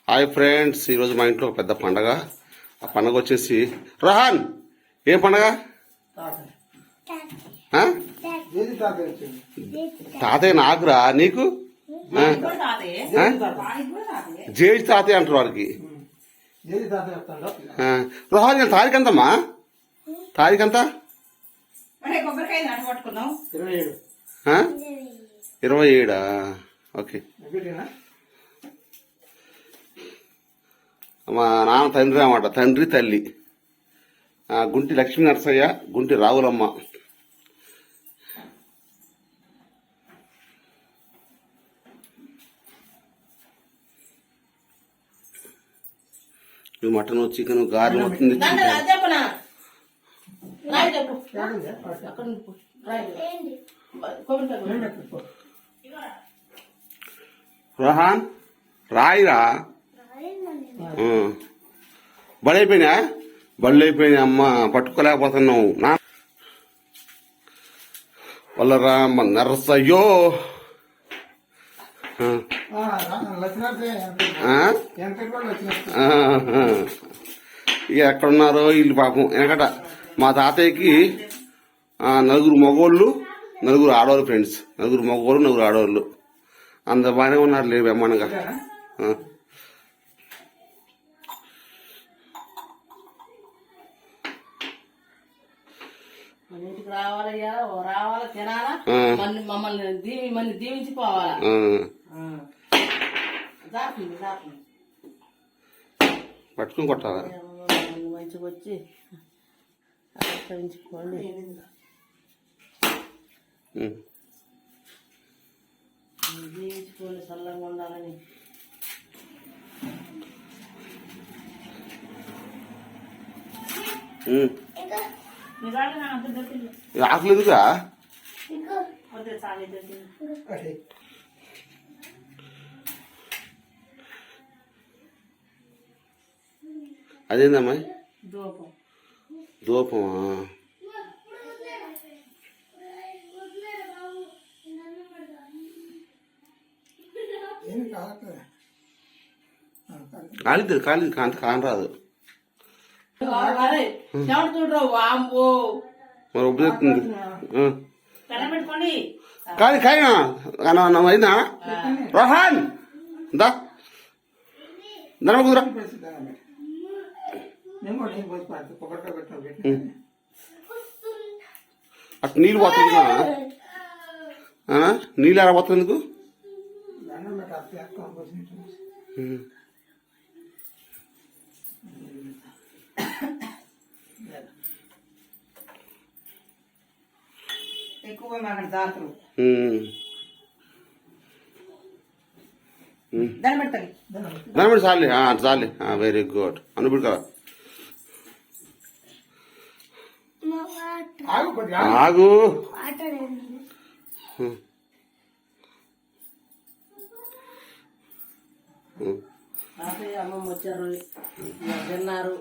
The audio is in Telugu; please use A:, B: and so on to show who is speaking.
A: హాయ్ ఫ్రెండ్స్, ఈరోజు మా ఇంట్లో ఒక పెద్ద పండగ. ఆ పండగ వచ్చేసి రహాన్. ఏం పండగ? తాతయ్య నాకురా, నీకు జేజి తాతయ్య అంటారు వారికి. రహాన్, నేను తారీఖు ఎంతమ్మా? తారీఖు ఎంత? 27. ఓకే. మా నాన్న తండ్రి అన్నమాట, తండ్రి తల్లి గుంటి లక్ష్మీ నరసయ్య, గుంటి రావులమ్మ. మటన్, చికెన్, గారెలు మొత్తం రోహాన్ రాయిరా. బడి అయిపోయినా? బళ్ళు అయిపోయినా అమ్మ, పట్టుకోలేకపోతున్నావు నా వల్ల రామ్మ నరసయ్యో. ఇక ఎక్కడున్నారో వీళ్ళు పాపం. వెనకట మా తాతయ్యకి 4 మగోళ్ళు 4 ఆడవాళ్ళు ఫ్రెండ్స్. 4 మగోళ్ళు 4 ఆడవాళ్ళు. అంత బాగానే ఉన్నారు లేదు అమ్మనగా.
B: ఇంటికి రావాలయ్యా, రావాలా, తినాలా, మమ్మల్ని దీవించిపోవాలా.
A: పట్టుకుని కొట్టాలా?
B: మంచిగా వచ్చి ఆశ్రయించుకోండి. దీవించుకోండి, చల్లంగా ఉండాలని.
A: ఆకులు ఎదుగా అదేందమ్మా? దూపమా? కాలిద్దు, కాలింది, అంత కానరాదు. మరి ఉపయోగిస్తుంది కాదు. కాయనా అయినా రోహన్ దా ధర్మ కుదురా. అటు నీళ్ళు పోతుంది, నీళ్ళు ఎలా పోతుంది నీకు?
B: ఎక్కువ మాకు దాతలు
A: దాని చాలే చాలే. Very good. అనుబడి కదా, ఆగు.
B: అమ్మమ్మ వచ్చారు, తిన్నారు.